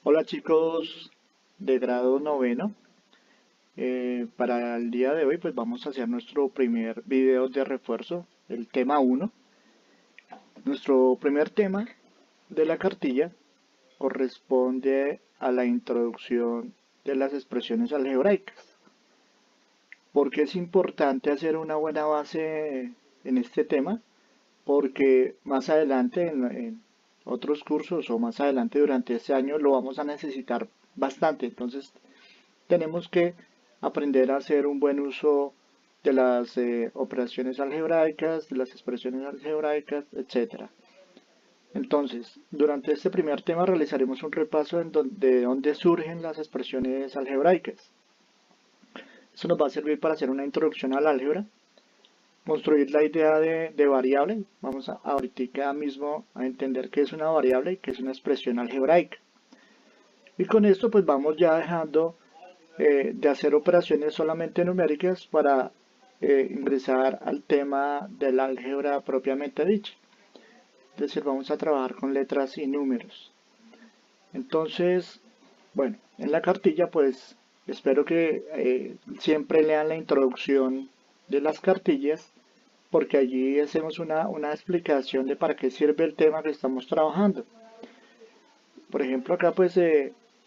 Hola chicos de grado noveno. Para el día de hoy pues vamos a hacer nuestro primer video de refuerzo, el tema uno. Nuestro primer tema de la cartilla corresponde a la introducción de las expresiones algebraicas. ¿Por qué es importante hacer una buena base en este tema? Porque más adelante en otros cursos o más adelante durante este año lo vamos a necesitar bastante. Entonces tenemos que aprender a hacer un buen uso de las operaciones algebraicas, de las expresiones algebraicas, etcétera. Entonces, durante este primer tema realizaremos un repaso de dónde surgen las expresiones algebraicas. Esto nos va a servir para hacer una introducción al álgebra, construir la idea de variable. Vamos a ahorita mismo a entender qué es una variable y qué es una expresión algebraica. Y con esto pues vamos ya dejando de hacer operaciones solamente numéricas para ingresar al tema del álgebra propiamente dicha. Es decir, vamos a trabajar con letras y números. Entonces, bueno, en la cartilla pues espero que siempre lean la introducción de las cartillas porque allí hacemos una explicación de para qué sirve el tema que estamos trabajando. Por ejemplo, acá pues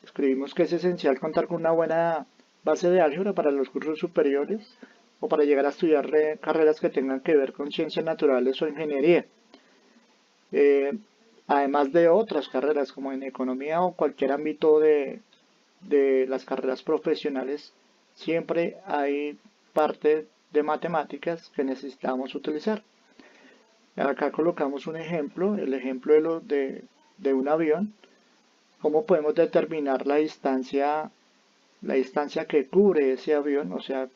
escribimos que es esencial contar con una buena base de álgebra para los cursos superiores o para llegar a estudiar carreras que tengan que ver con ciencias naturales o ingeniería. Eh, Además de otras carreras como en economía o cualquier ámbito de las carreras profesionales, siempre hay parte de matemáticas que necesitamos utilizar. Acá colocamos un ejemplo, el ejemplo de un avión. ¿Cómo podemos determinar la distancia que cubre ese avión? O sea,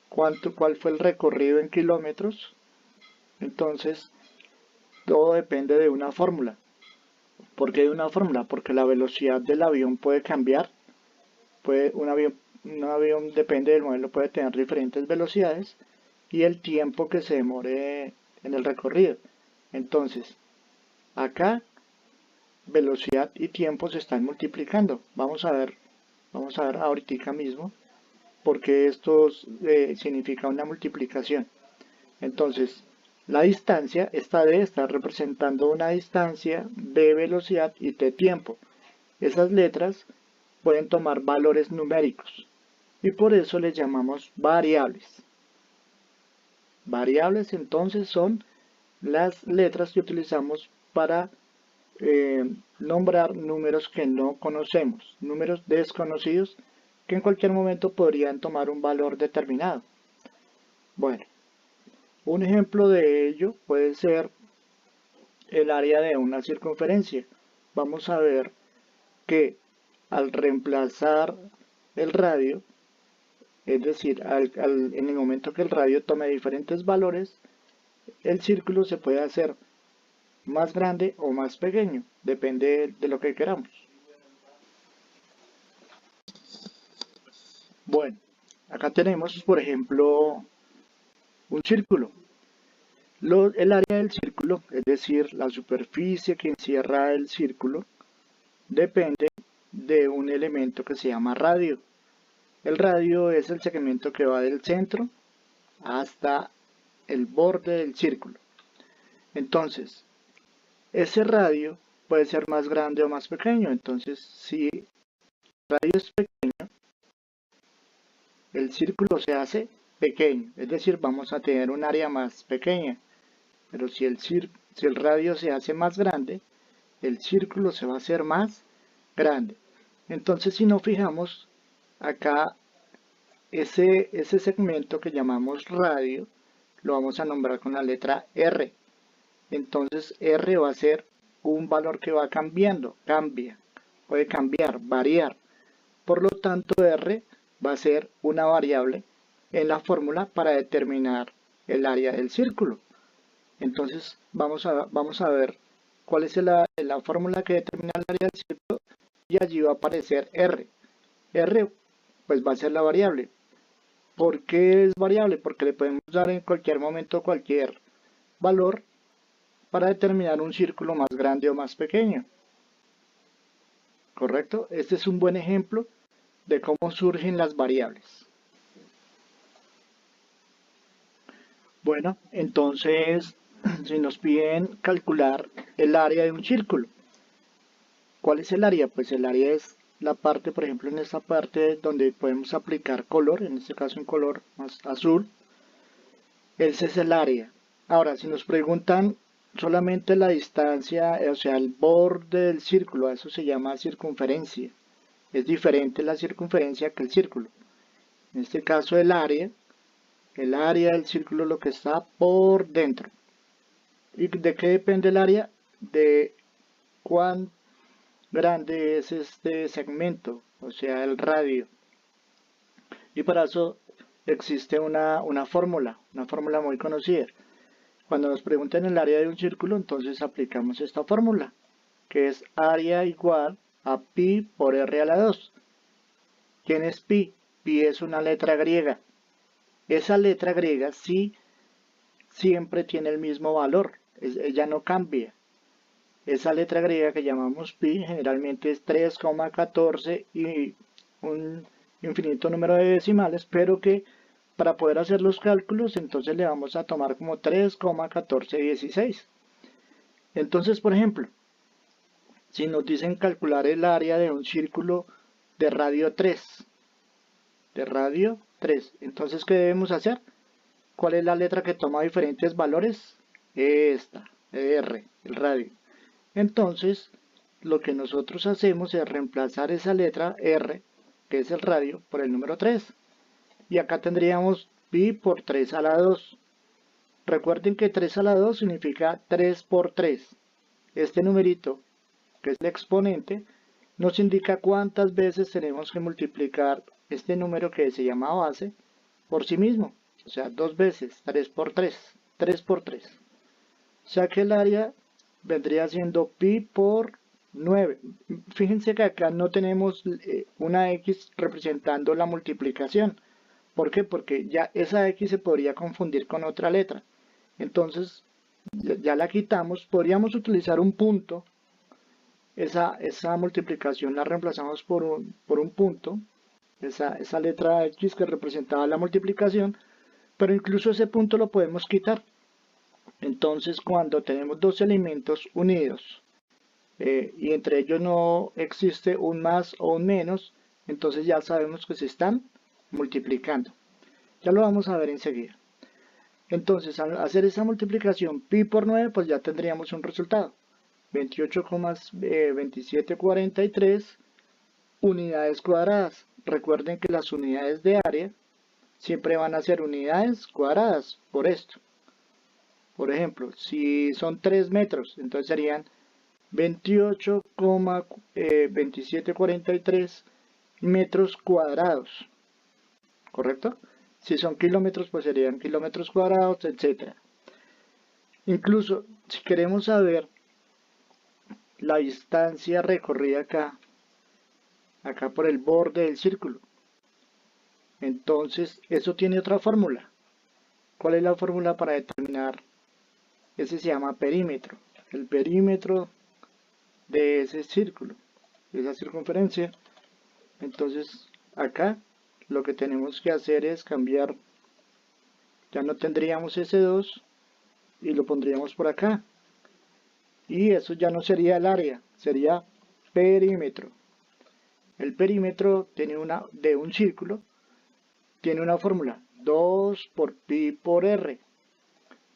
cuál fue el recorrido en kilómetros. Entonces, todo depende de una fórmula. ¿Por qué de una fórmula? Porque la velocidad del avión puede cambiar. Un avión depende del modelo, puede tener diferentes velocidades y el tiempo que se demore en el recorrido. Entonces, acá velocidad y tiempo se están multiplicando. Vamos a ver ahorita mismo porque esto significa una multiplicación. Entonces, la distancia, esta D está representando una distancia, B velocidad y T tiempo. Esas letras pueden tomar valores numéricos y por eso les llamamos variables. Variables entonces son las letras que utilizamos para nombrar números que no conocemos, números desconocidos que en cualquier momento podrían tomar un valor determinado. Bueno, un ejemplo de ello puede ser el área de una circunferencia. Vamos a ver que al reemplazar el radio, es decir, en el momento que el radio tome diferentes valores, el círculo se puede hacer más grande o más pequeño, depende de lo que queramos. Bueno, acá tenemos, por ejemplo, un círculo. El área del círculo, es decir, la superficie que encierra el círculo, depende de un elemento que se llama radio. El radio es el segmento que va del centro hasta el borde del círculo. Entonces, ese radio puede ser más grande o más pequeño. Entonces, si el radio es pequeño, el círculo se hace pequeño. Es decir, vamos a tener un área más pequeña. Pero si el radio se hace más grande, el círculo se va a hacer más grande. Entonces, si nos fijamos, acá ese segmento que llamamos radio, lo vamos a nombrar con la letra R. Entonces, R va a ser un valor que va cambiando, cambia, puede cambiar, variar. Por lo tanto, R va a ser una variable en la fórmula para determinar el área del círculo. Entonces vamos a ver cuál es la fórmula que determina el área del círculo y allí va a aparecer R. R pues va a ser la variable. ¿Por qué es variable? Porque le podemos dar en cualquier momento cualquier valor para determinar un círculo más grande o más pequeño. ¿correcto? Este es un buen ejemplo de cómo surgen las variables. Bueno, entonces, si nos piden calcular el área de un círculo, ¿cuál es el área? Pues el área es la parte, por ejemplo, en esta parte donde podemos aplicar color, en este caso un color más azul. Ese es el área. Ahora, si nos preguntan solamente la distancia, o sea, el borde del círculo, a eso se llama circunferencia. Es diferente la circunferencia que el círculo. En este caso, el área del círculo es lo que está por dentro. ¿Y de qué depende el área? De cuán grande es este segmento, o sea, el radio. Y para eso existe una fórmula muy conocida. Cuando nos preguntan el área de un círculo, entonces aplicamos esta fórmula, que es área igual a pi por r a la 2. ¿Quién es pi? Pi es una letra griega. Esa letra griega sí siempre tiene el mismo valor, ella no cambia. Esa letra griega que llamamos pi generalmente es 3,14 y un infinito número de decimales, pero que para poder hacer los cálculos entonces le vamos a tomar como 3,1416. Entonces, por ejemplo, si nos dicen calcular el área de un círculo de radio 3, entonces ¿qué debemos hacer? ¿Cuál es la letra que toma diferentes valores? Esta, R, el radio. Entonces, lo que nosotros hacemos es reemplazar esa letra R, que es el radio, por el número 3. Y acá tendríamos pi por 3 a la 2. Recuerden que 3 a la 2 significa 3 por 3. Este numerito, que es el exponente, nos indica cuántas veces tenemos que multiplicar este número que se llama base por sí mismo. O sea, 2 veces, 3 por 3, 3 por 3. O sea que el área vendría siendo pi por 9. Fíjense que acá no tenemos una x representando la multiplicación. ¿Por qué? Porque ya esa x se podría confundir con otra letra. Entonces, ya la quitamos. Podríamos utilizar un punto. Esa multiplicación la reemplazamos por un punto. Esa letra x que representaba la multiplicación. Pero incluso ese punto lo podemos quitar. Entonces, cuando tenemos dos elementos unidos y entre ellos no existe un más o un menos, entonces ya sabemos que se están multiplicando. Ya lo vamos a ver enseguida. Entonces, al hacer esa multiplicación pi por 9, pues ya tendríamos un resultado. 28,2743 unidades cuadradas. Recuerden que las unidades de área siempre van a ser unidades cuadradas por esto. Por ejemplo, si son 3 metros, entonces serían 28,2743 metros cuadrados, ¿correcto? Si son kilómetros, pues serían kilómetros cuadrados, etc. Incluso, si queremos saber la distancia recorrida acá por el borde del círculo, entonces eso tiene otra fórmula. ¿Cuál es la fórmula para determinar? Ese se llama perímetro. El perímetro de ese círculo, de esa circunferencia. Entonces acá lo que tenemos que hacer es cambiar, ya no tendríamos ese 2 y lo pondríamos por acá. Y eso ya no sería el área, sería perímetro. El perímetro de un círculo tiene una fórmula, 2 por pi por r.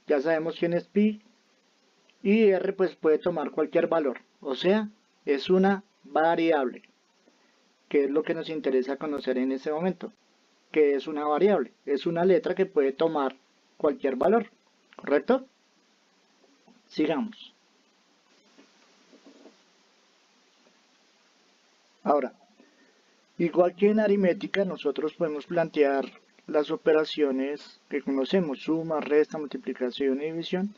Ya sabemos quién es pi y r pues puede tomar cualquier valor, o sea, es una variable, que es lo que nos interesa conocer en este momento. Que es una variable? Es una letra que puede tomar cualquier valor, ¿correcto? Sigamos. Ahora, igual que en aritmética, nosotros podemos plantear las operaciones que conocemos, suma, resta, multiplicación y división,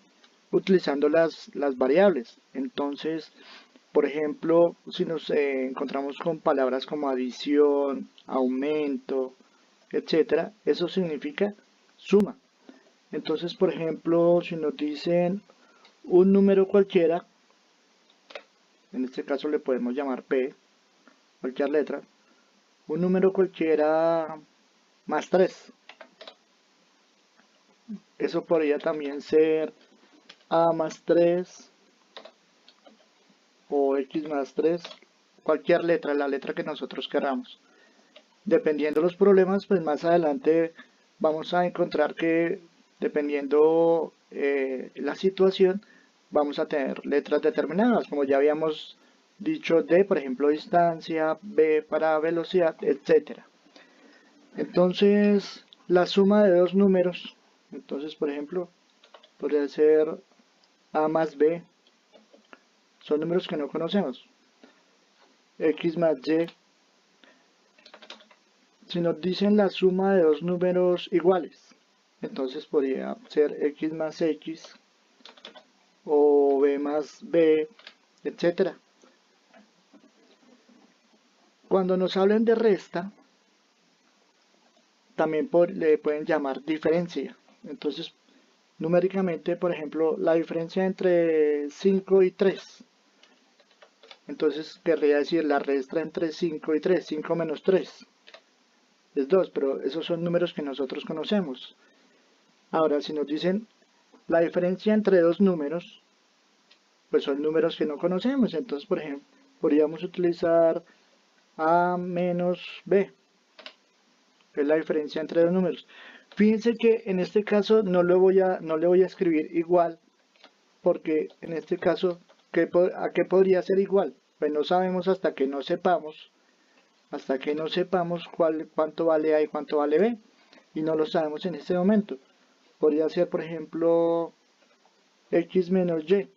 utilizando las variables. Entonces, por ejemplo, si nos encontramos con palabras como adición, aumento, etcétera, eso significa suma. Entonces, por ejemplo, si nos dicen un número cualquiera, en este caso le podemos llamar P, cualquier letra, un número cualquiera más 3. Eso podría también ser A más 3 o X más 3, cualquier letra, la letra que nosotros queramos. Dependiendo de los problemas, pues más adelante vamos a encontrar que dependiendo la situación, vamos a tener letras determinadas, como ya habíamos dicho, D, por ejemplo, distancia, B para velocidad, etcétera. Entonces, la suma de dos números, entonces, por ejemplo, podría ser A más B, son números que no conocemos. X más Y, si nos dicen la suma de dos números iguales, entonces podría ser X más X o B más B, etcétera. Cuando nos hablen de resta, también le pueden llamar diferencia. Entonces, numéricamente, por ejemplo, la diferencia entre 5 y 3. Entonces, querría decir la resta entre 5 y 3. 5 menos 3 es 2, pero esos son números que nosotros conocemos. Ahora, si nos dicen la diferencia entre dos números, pues son números que no conocemos. Entonces, por ejemplo, podríamos utilizar A menos B, que es la diferencia entre dos números. Fíjense que en este caso no le voy a escribir igual, porque en este caso, ¿a qué podría ser igual? Pues no sabemos hasta que no sepamos cuánto vale A y cuánto vale B, y no lo sabemos en este momento. Podría ser, por ejemplo, X menos Y.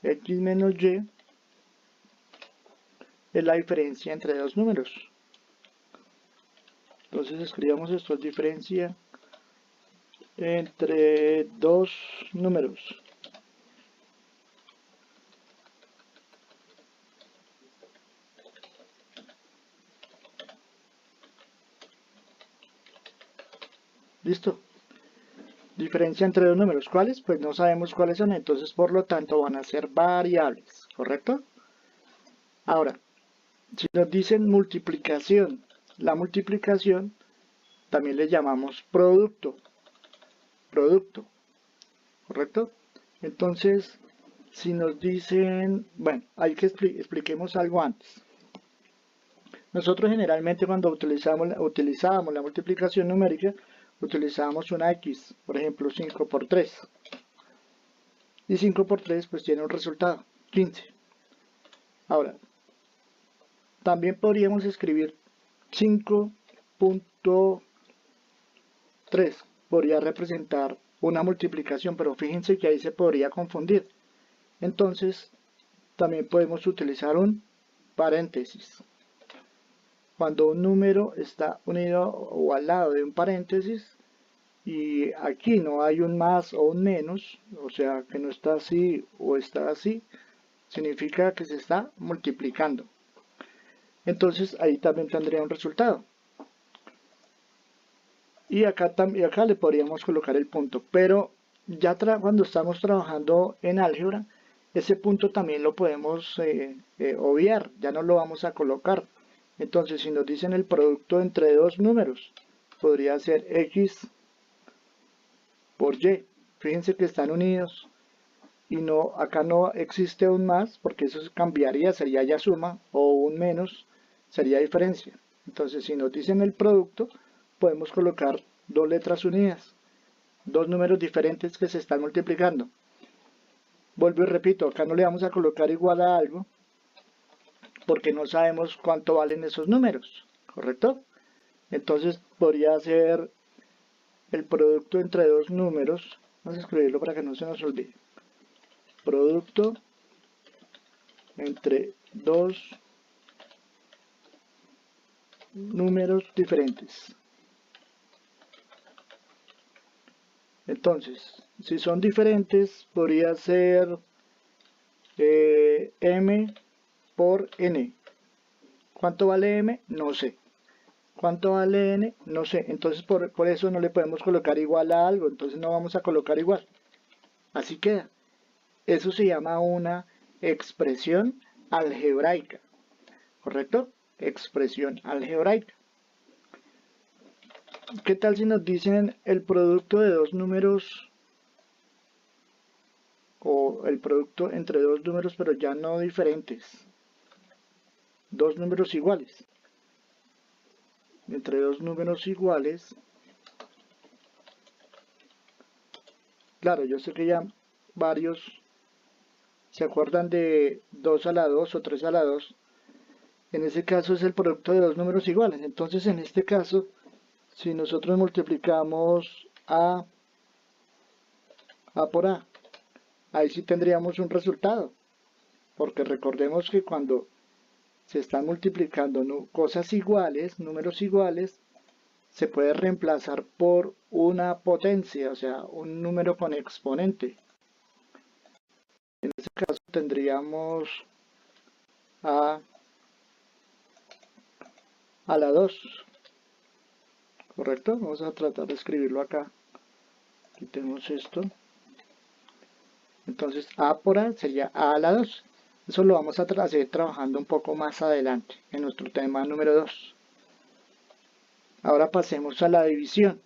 X menos Y es la diferencia entre dos números. Entonces escribamos esto, es diferencia entre dos números. ¿Listo? Diferencia entre dos números. ¿Cuáles? Pues no sabemos cuáles son, entonces por lo tanto van a ser variables, ¿correcto? Ahora, si nos dicen multiplicación, la multiplicación también le llamamos producto, ¿correcto? Entonces, si nos dicen, bueno, hay que expliquemos algo antes. Nosotros generalmente cuando utilizábamos la multiplicación numérica, utilizábamos una X, por ejemplo 5 por 3. Y 5 por 3 pues tiene un resultado, 15. Ahora, también podríamos escribir 5.3, podría representar una multiplicación, pero fíjense que ahí se podría confundir. Entonces, también podemos utilizar un paréntesis. Cuando un número está unido o al lado de un paréntesis, y aquí no hay un más o un menos, o sea que no está así o está así, significa que se está multiplicando. Entonces ahí también tendría un resultado. Y acá le podríamos colocar el punto, pero ya cuando estamos trabajando en álgebra, ese punto también lo podemos obviar, ya no lo vamos a colocar. Entonces si nos dicen el producto entre dos números, podría ser X por Y. Fíjense que están unidos y no, acá no existe un más porque eso cambiaría, sería ya suma, o un menos sería diferencia. Entonces si nos dicen el producto, podemos colocar dos letras unidas, dos números diferentes que se están multiplicando. Vuelvo y repito, acá no le vamos a colocar igual a algo porque no sabemos cuánto valen esos números, ¿correcto? Entonces podría ser el producto entre dos números. Vamos a escribirlo para que no se nos olvide. Producto entre dos números diferentes. Entonces, si son diferentes, podría ser m por n. ¿Cuánto vale m? No sé. ¿Cuánto vale n? No sé. Entonces, por eso no le podemos colocar igual a algo. Entonces, no vamos a colocar igual. Así queda. Eso se llama una expresión algebraica, ¿correcto? Expresión algebraica. ¿Qué tal si nos dicen el producto de dos números o el producto entre dos números pero ya no diferentes? Dos números iguales. Entre dos números iguales. Claro, yo sé que ya varios se acuerdan de 2 a la 2 o 3 a la 2. En ese caso es el producto de dos números iguales. Entonces en este caso, si nosotros multiplicamos A por A, ahí sí tendríamos un resultado. Porque recordemos que cuando se están multiplicando cosas iguales, números iguales, se puede reemplazar por una potencia, o sea, un número con exponente. En este caso tendríamos a la 2, ¿correcto? Vamos a tratar de escribirlo acá. Quitemos esto. Entonces A por A sería A a la 2. Eso lo vamos a hacer trabajando un poco más adelante en nuestro tema número 2. Ahora pasemos a la división.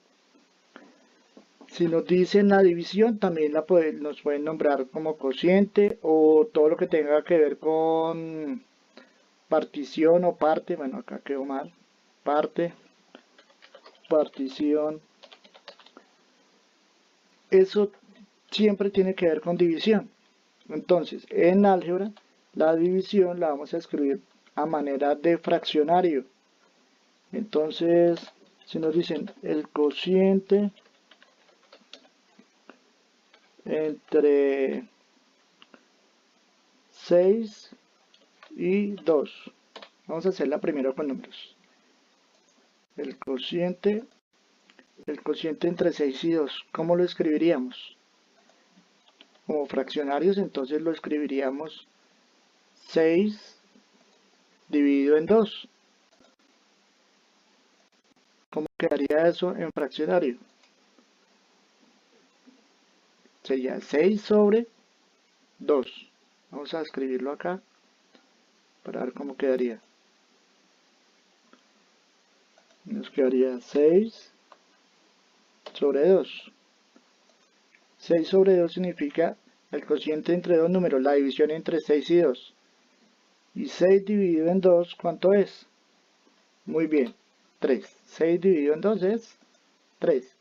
Si nos dicen la división, también nos pueden nombrar como cociente o todo lo que tenga que ver con partición o parte. Bueno, acá quedó mal. Parte, partición. Eso siempre tiene que ver con división. Entonces, en álgebra, la división la vamos a escribir a manera de fraccionario. Entonces, si nos dicen el cociente entre 6 y 2. Vamos a hacerla primero con números. El cociente entre 6 y 2. ¿Cómo lo escribiríamos? Como fraccionarios, entonces lo escribiríamos 6 dividido en 2. ¿Cómo quedaría eso en fraccionario? Sería 6 sobre 2. Vamos a escribirlo acá para ver cómo quedaría. Nos quedaría 6 sobre 2. 6 sobre 2 significa el cociente entre dos números, la división entre 6 y 2. Y 6 dividido en 2, ¿cuánto es? Muy bien, 3. 6 dividido en 2 es 3.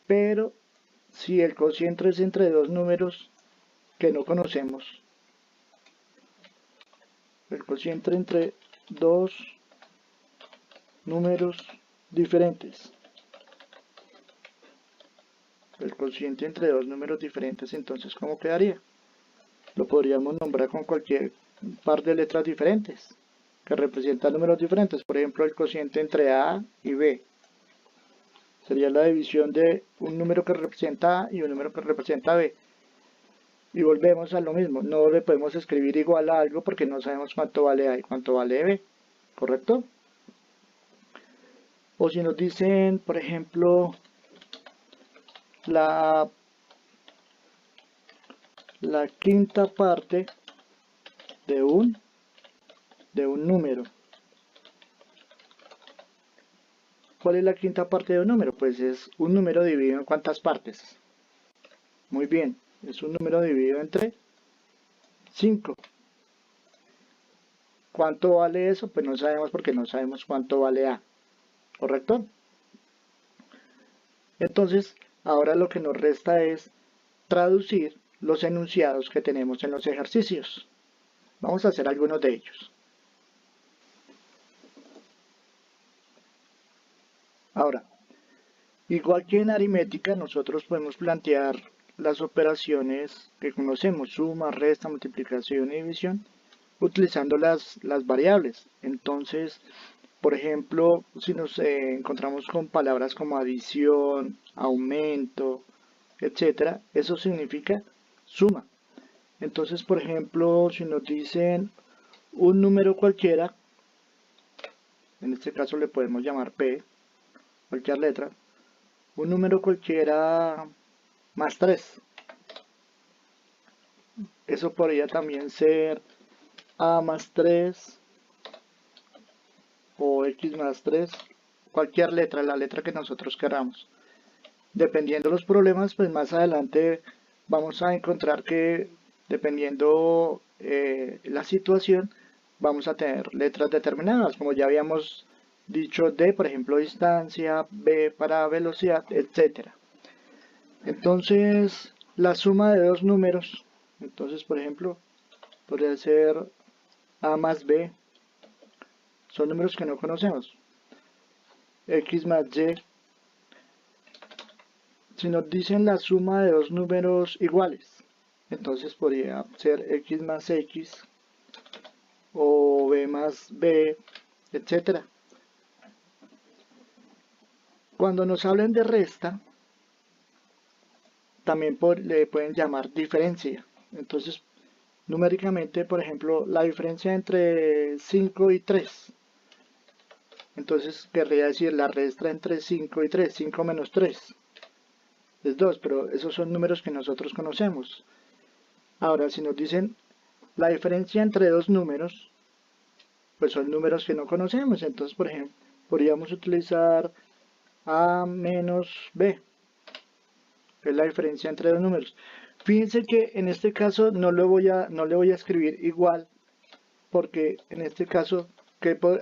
Pero si el cociente es entre dos números que no conocemos, el cociente entre dos números diferentes, el cociente entre dos números diferentes, entonces ¿cómo quedaría? Lo podríamos nombrar con cualquier par de letras diferentes que representan números diferentes. Por ejemplo, el cociente entre A y B sería la división de un número que representa A y un número que representa B. Y volvemos a lo mismo, no le podemos escribir igual a algo porque no sabemos cuánto vale A y cuánto vale B, ¿correcto? O si nos dicen, por ejemplo, la quinta parte de un número. ¿Cuál es la quinta parte de un número? Pues es un número dividido en ¿cuántas partes? Muy bien, es un número dividido entre 5. ¿Cuánto vale eso? Pues no sabemos porque no sabemos cuánto vale A, ¿correcto? Entonces, ahora lo que nos resta es traducir los enunciados que tenemos en los ejercicios. Vamos a hacer algunos de ellos. Ahora, igual que en aritmética, nosotros podemos plantear las operaciones que conocemos, suma, resta, multiplicación y división, utilizando las variables. Entonces, por ejemplo, si nos encontramos con palabras como adición, aumento, etcétera, eso significa suma. Entonces, por ejemplo, si nos dicen un número cualquiera, en este caso le podemos llamar P, cualquier letra, un número cualquiera más 3. Eso podría también ser a más 3 o x más 3, cualquier letra, la letra que nosotros queramos. Dependiendo de los problemas, pues más adelante vamos a encontrar que dependiendo la situación, vamos a tener letras determinadas, como ya habíamos dicho, D, por ejemplo, distancia, B para velocidad, etcétera. Entonces, la suma de dos números, entonces, por ejemplo, podría ser A más B, son números que no conocemos. X más Y, si nos dicen la suma de dos números iguales, entonces podría ser X más X o B más B, etcétera. Cuando nos hablen de resta, también le pueden llamar diferencia. Entonces, numéricamente, por ejemplo, la diferencia entre 5 y 3. Entonces, querría decir la resta entre 5 y 3. 5 menos 3 es 2, pero esos son números que nosotros conocemos. Ahora, si nos dicen la diferencia entre dos números, pues son números que no conocemos. Entonces, por ejemplo, podríamos utilizar A menos B, que es la diferencia entre dos números. Fíjense que en este caso no le voy a escribir igual, porque en este caso,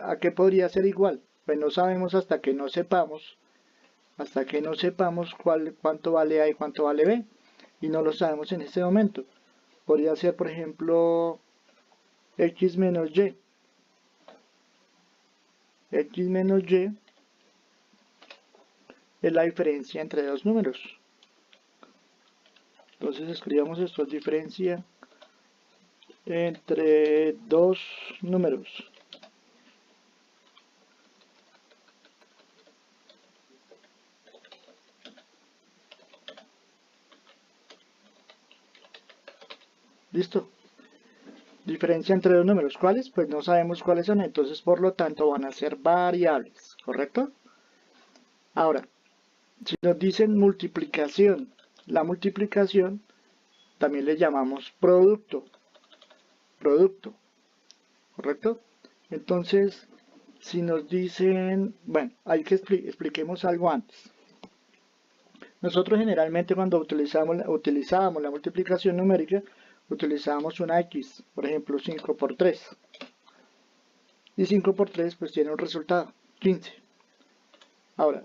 ¿a qué podría ser igual? Pues no sabemos hasta que no sepamos cuánto vale A y cuánto vale B, y no lo sabemos en este momento. Podría ser, por ejemplo, X menos Y. X menos Y es la diferencia entre dos números. Entonces escribamos esto, diferencia entre dos números. Listo. Diferencia entre dos números. ¿Cuáles? Pues no sabemos cuáles son, entonces por lo tanto van a ser variables, ¿correcto? Ahora, si nos dicen multiplicación, la multiplicación también le llamamos producto, ¿correcto? Entonces, si nos dicen, bueno, hay que expliquemos algo antes. Nosotros generalmente cuando utilizábamos la multiplicación numérica, utilizábamos una X, por ejemplo 5 por 3. Y 5 por 3 pues tiene un resultado, 15. Ahora,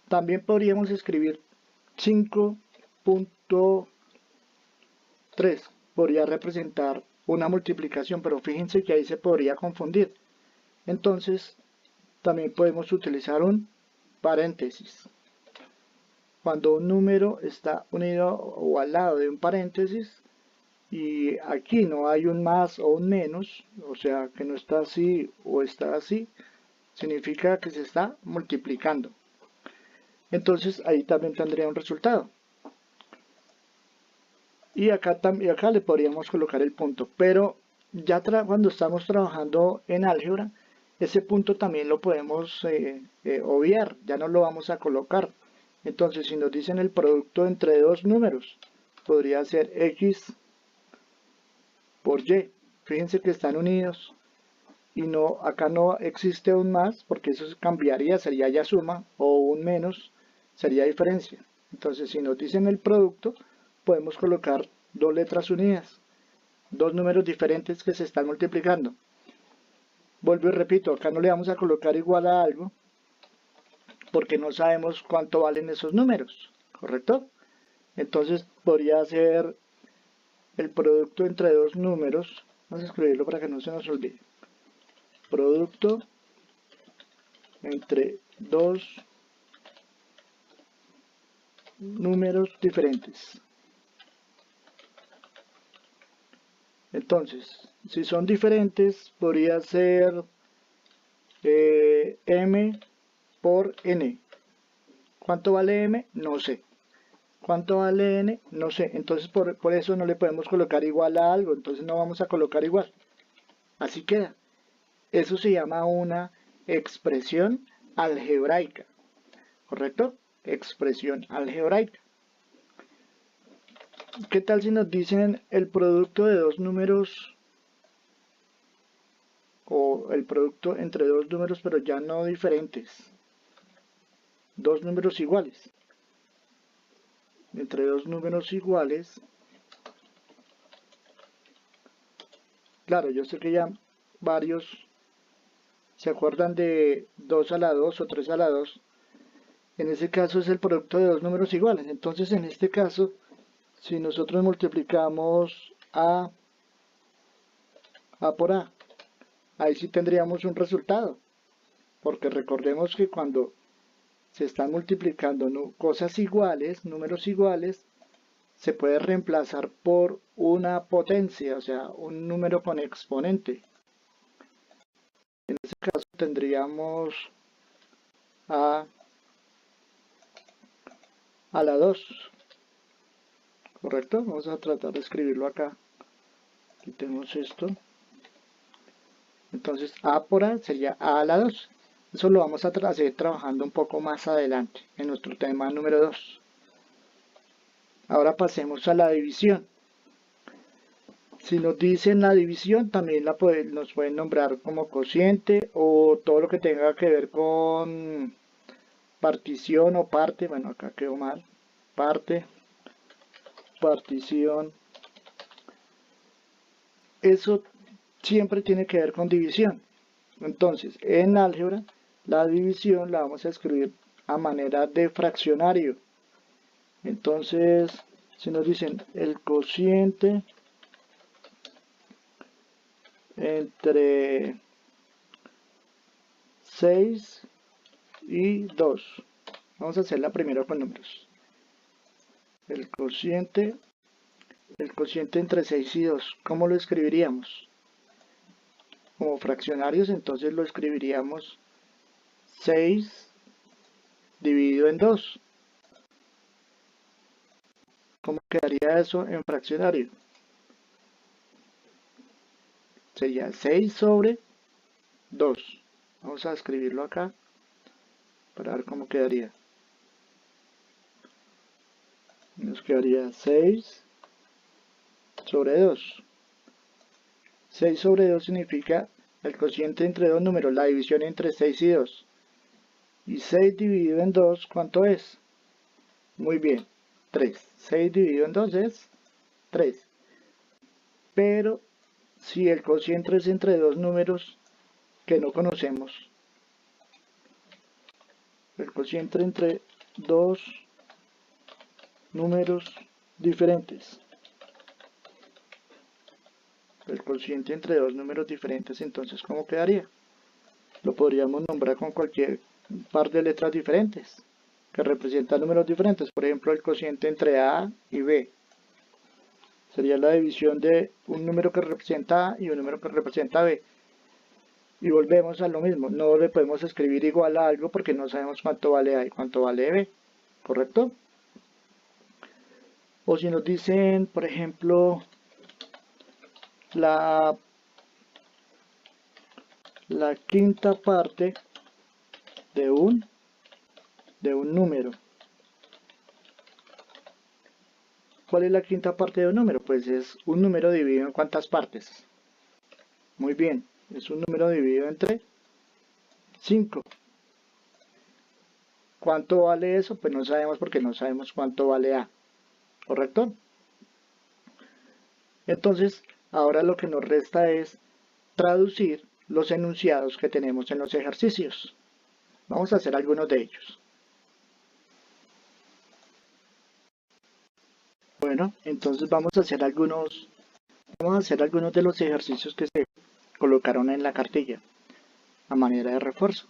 también podríamos escribir 5.3, podría representar una multiplicación, pero fíjense que ahí se podría confundir. Entonces, también podemos utilizar un paréntesis. Cuando un número está unido o al lado de un paréntesis, y aquí no hay un más o un menos, o sea que no está así o está así, significa que se está multiplicando. Entonces ahí también tendría un resultado. Y acá le podríamos colocar el punto, pero ya cuando estamos trabajando en álgebra, ese punto también lo podemos obviar, ya no lo vamos a colocar. Entonces si nos dicen el producto entre dos números, podría ser X por Y. Fíjense que están unidos y no, acá no existe un más porque eso cambiaría, sería ya suma, o un menos sería diferencia. Entonces si nos dicen el producto, podemos colocar dos letras unidas, dos números diferentes que se están multiplicando. Vuelvo y repito, acá no le vamos a colocar igual a algo porque no sabemos cuánto valen esos números, ¿correcto? Entonces podría ser el producto entre dos números. Vamos a escribirlo para que no se nos olvide. Producto entre dos números diferentes. Entonces, si son diferentes, podría ser m por n. ¿Cuánto vale m? No sé. ¿Cuánto vale n? No sé. Entonces, por eso no le podemos colocar igual a algo. Entonces, no vamos a colocar igual. Así queda. Eso se llama una expresión algebraica. ¿Correcto? Expresión algebraica. ¿Qué tal si nos dicen el producto de dos números el producto entre dos números, pero ya no diferentes, dos números iguales. Entre dos números iguales, claro, yo sé que ya varios se acuerdan de 2 a la 2 o 3 a la 2. En ese caso es el producto de dos números iguales. Entonces, en este caso, si nosotros multiplicamos A por A, ahí sí tendríamos un resultado. Porque recordemos que cuando se están multiplicando cosas iguales, números iguales, se puede reemplazar por una potencia, o sea, un número con exponente. En ese caso tendríamos A la 2, ¿correcto? Vamos a tratar de escribirlo acá. Quitemos esto. Entonces A por A sería A a la 2. Eso lo vamos a seguir trabajando un poco más adelante en nuestro tema número 2. Ahora pasemos a la división. Si nos dicen la división, también nos pueden nombrar como cociente o todo lo que tenga que ver con partición o parte. Bueno, acá quedó mal. Parte, partición. Eso siempre tiene que ver con división. Entonces, en álgebra, la división la vamos a escribir a manera de fraccionario. Entonces, si nos dicen el cociente entre 6 y 2. Vamos a hacer la primera con números. El cociente entre 6 y 2. ¿Cómo lo escribiríamos? Como fraccionarios, entonces lo escribiríamos 6 dividido en 2. ¿Cómo quedaría eso en fraccionario? Sería 6 sobre 2. Vamos a escribirlo acá para ver cómo quedaría. Nos quedaría 6 sobre 2. 6 sobre 2 significa el cociente entre dos números, la división entre 6 y 2. Y 6 dividido en 2, ¿cuánto es? Muy bien, 3. 6 dividido en 2 es 3. Pero si el cociente es entre dos números que no conocemos, el cociente entre dos números diferentes, el cociente entre dos números diferentes, entonces ¿cómo quedaría? Lo podríamos nombrar con cualquier par de letras diferentes que representan números diferentes. Por ejemplo, el cociente entre A y B sería la división de un número que representa A y un número que representa B. Y volvemos a lo mismo, no le podemos escribir igual a algo porque no sabemos cuánto vale A y cuánto vale B, ¿correcto? O si nos dicen, por ejemplo, la quinta parte de un número. ¿Cuál es la quinta parte de un número? Pues es un número dividido en ¿cuántas partes? Muy bien, es un número dividido entre 5. ¿Cuánto vale eso? Pues no sabemos porque no sabemos cuánto vale A, ¿correcto? Entonces, ahora lo que nos resta es traducir los enunciados que tenemos en los ejercicios. Vamos a hacer algunos de ellos. Bueno, entonces vamos a hacer algunos de los ejercicios que se colocaron en la cartilla a manera de refuerzo.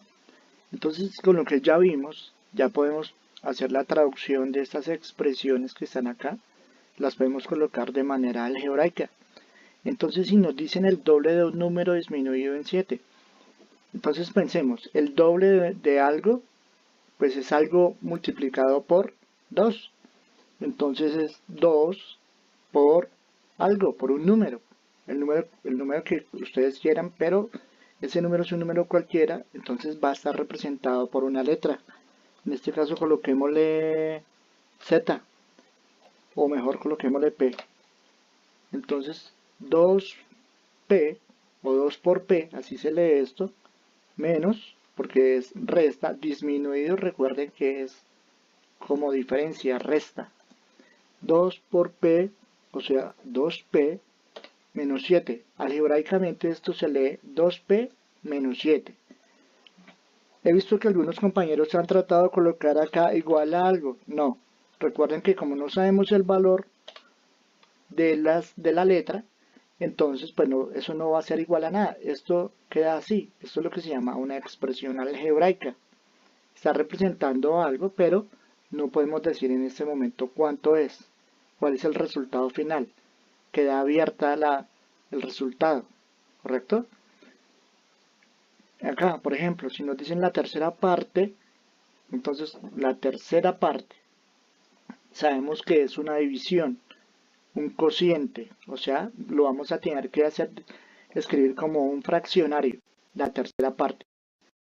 Entonces, con lo que ya vimos, ya podemos hacer la traducción de estas expresiones que están acá, las podemos colocar de manera algebraica. Entonces, si nos dicen el doble de un número disminuido en 7, entonces pensemos, el doble de algo, pues es algo multiplicado por 2. Entonces es 2 por algo, por un número. El número que ustedes quieran, pero ese número es un número cualquiera, entonces va a estar representado por una letra. En este caso coloquémosle Z, o mejor coloquémosle P. Entonces 2P o 2 por P, así se lee esto, menos, porque es resta, disminuido, recuerden que es como diferencia, resta. 2 por P, o sea, 2P menos 7. Algebraicamente esto se lee 2P menos 7. He visto que algunos compañeros han tratado de colocar acá igual a algo. No. Recuerden que como no sabemos el valor de la letra, entonces pues no, eso no va a ser igual a nada. Esto queda así. Esto es lo que se llama una expresión algebraica. Está representando algo, pero no podemos decir en este momento cuánto es, cuál es el resultado final. Queda abierta el resultado, ¿correcto? Acá, por ejemplo, si nos dicen la tercera parte, entonces la tercera parte, sabemos que es una división, un cociente, o sea, lo vamos a tener que hacer, escribir como un fraccionario, la tercera parte.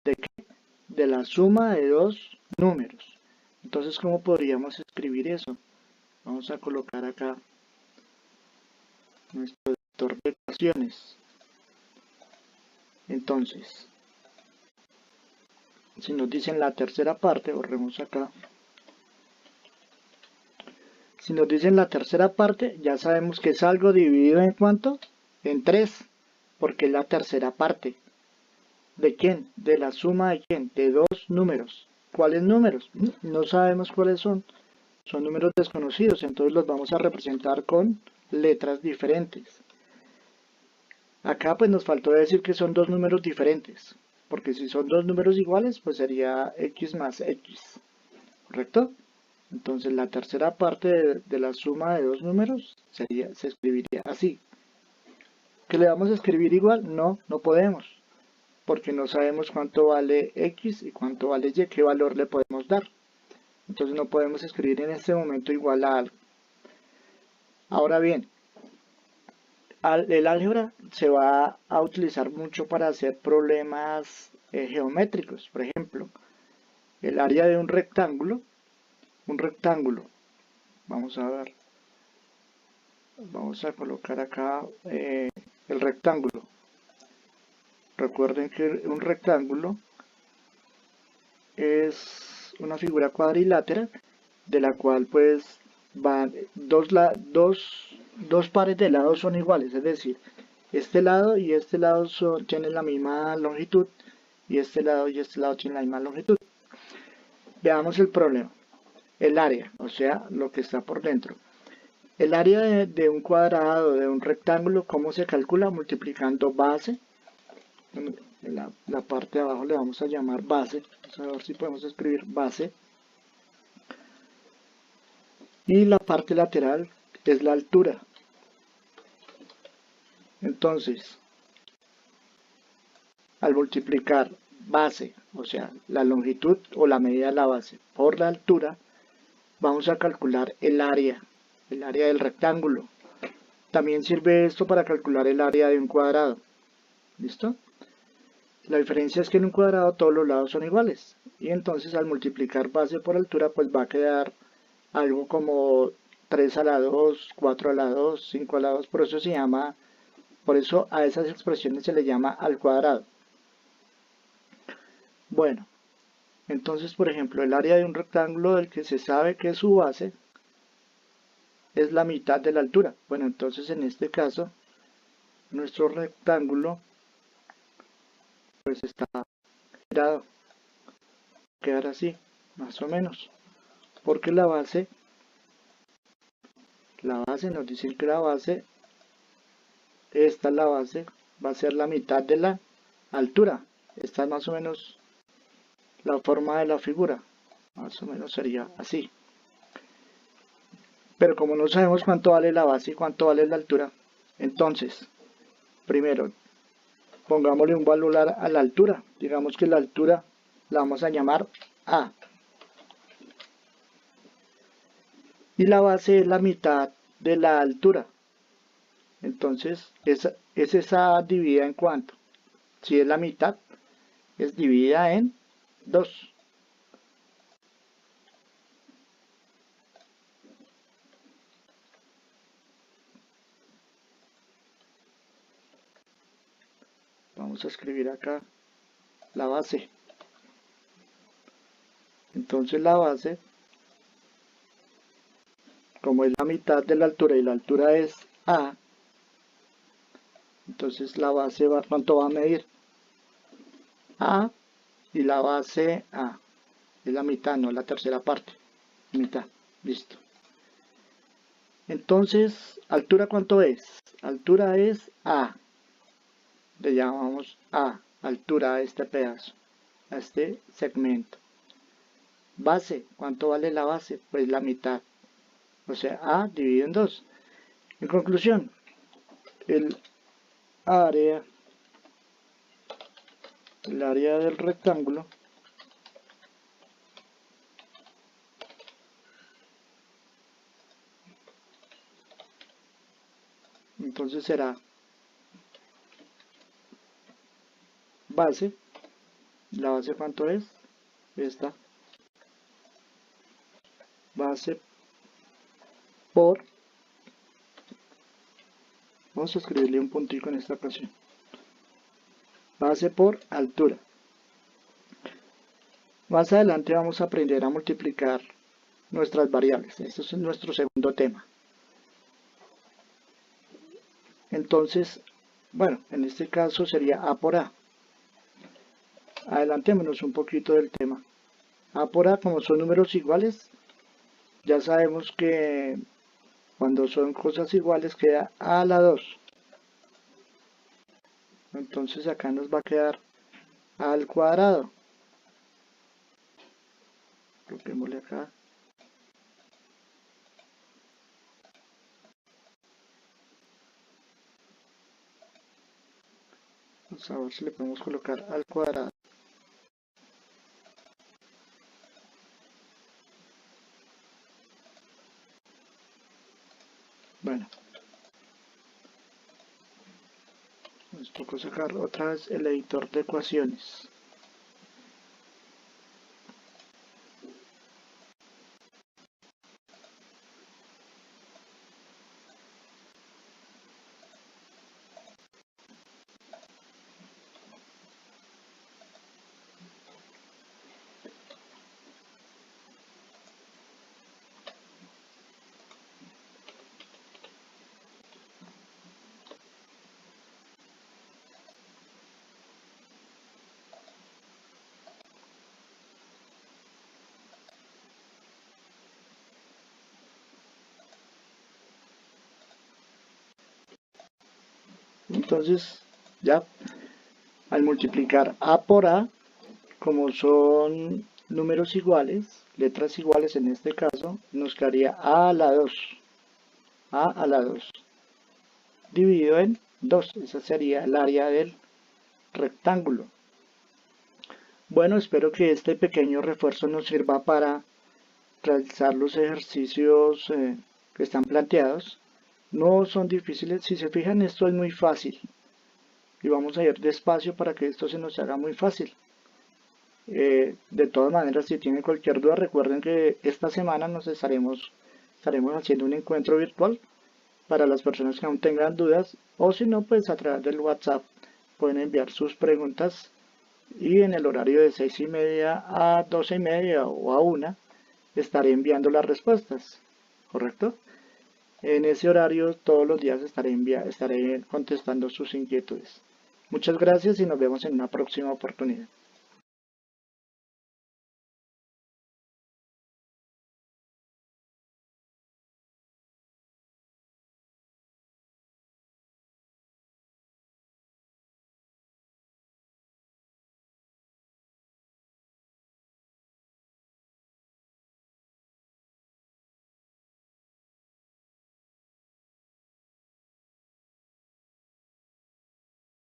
¿De qué? De la suma de dos números. Entonces, ¿cómo podríamos escribir eso? Vamos a colocar acá nuestro vector de ecuaciones. Entonces, si nos dicen la tercera parte, borremos acá. Si nos dicen la tercera parte, ya sabemos que es algo dividido en ¿cuánto? En 3, porque es la tercera parte. ¿De quién? De la suma de quién? De dos números. ¿Cuáles números? No sabemos cuáles son. Son números desconocidos, entonces los vamos a representar con letras diferentes. Acá pues nos faltó decir que son dos números diferentes, porque si son dos números iguales, pues sería x más x, ¿correcto? Entonces la tercera parte de la suma de dos números se escribiría así. ¿Que le vamos a escribir igual? No, no podemos, porque no sabemos cuánto vale x y cuánto vale y, qué valor le podemos dar. Entonces no podemos escribir en este momento igual a algo. Ahora bien, el álgebra se va a utilizar mucho para hacer problemas geométricos. Por ejemplo, el área de un rectángulo, vamos a ver, vamos a colocar acá el rectángulo. Recuerden que un rectángulo es una figura cuadrilátera de la cual pues van dos pares de lados son iguales, es decir, este lado y este lado tienen la misma longitud y este lado tienen la misma longitud. Veamos el problema. El área, o sea, lo que está por dentro. El área de un cuadrado, de un rectángulo, ¿cómo se calcula? Multiplicando base. En la parte de abajo le vamos a llamar base. Vamos a ver si podemos escribir base. Y la parte lateral es la altura. Entonces, al multiplicar base, o sea, la longitud o la medida de la base por la altura, vamos a calcular el área del rectángulo. También sirve esto para calcular el área de un cuadrado. ¿Listo? La diferencia es que en un cuadrado todos los lados son iguales. Y entonces al multiplicar base por altura, pues va a quedar algo como 3 a la 2, 4 a la 2, 5 a la 2. Por eso a esas expresiones se le llama al cuadrado. Bueno, entonces por ejemplo el área de un rectángulo del que se sabe que su base es la mitad de la altura. Bueno, entonces en este caso nuestro rectángulo pues está girado, quedar así, más o menos, porque la base nos dice que la base, esta es la base, va a ser la mitad de la altura. Esta es más o menos la forma de la figura, más o menos sería así. Pero como no sabemos cuánto vale la base y cuánto vale la altura, entonces, primero, pongámosle un valor a la altura. Digamos que la altura la vamos a llamar A. Y la base es la mitad de la altura. Entonces, es esa dividida en cuánto. Si es la mitad, es dividida en 2. vamos a escribir acá la base. Entonces la base, como es la mitad de la altura y la altura es A, entonces la base va, ¿cuánto va a medir? A y la base A. Es la mitad, no la tercera parte. Mitad. Listo. Entonces, ¿altura cuánto es? Altura es A. Le llamamos A. Altura a este pedazo. A este segmento. Base. ¿Cuánto vale la base? Pues la mitad. O sea, A dividido en 2. En conclusión, el área del rectángulo entonces será base. ¿La base cuánto es? Esta base por, vamos a escribirle un puntico en esta ocasión, base por altura. Más adelante vamos a aprender a multiplicar nuestras variables. Este es nuestro segundo tema. Entonces, bueno, en este caso sería A por A. Adelantémonos un poquito del tema. A por A, como son números iguales, ya sabemos que cuando son cosas iguales queda A a la 2. Entonces acá nos va a quedar A al cuadrado. Coloquémosle acá. Vamos a ver si le podemos colocar al cuadrado. Bueno, nos tocó sacar otra vez el editor de ecuaciones. Entonces, ya al multiplicar A por A, como son números iguales, letras iguales en este caso, nos quedaría A a la 2. A a la 2. Dividido en 2. Esa sería el área del rectángulo. Bueno, espero que este pequeño refuerzo nos sirva para realizar los ejercicios que están planteados. No son difíciles. Si se fijan, esto es muy fácil. Y vamos a ir despacio para que esto se nos haga muy fácil. De todas maneras, si tienen cualquier duda, recuerden que esta semana nos estaremos haciendo un encuentro virtual para las personas que aún tengan dudas, o si no, pues a través del WhatsApp pueden enviar sus preguntas y en el horario de 6:30 a 12:30 o a 1 estaré enviando las respuestas, ¿correcto? En ese horario todos los días estaré contestando sus inquietudes. Muchas gracias y nos vemos en una próxima oportunidad.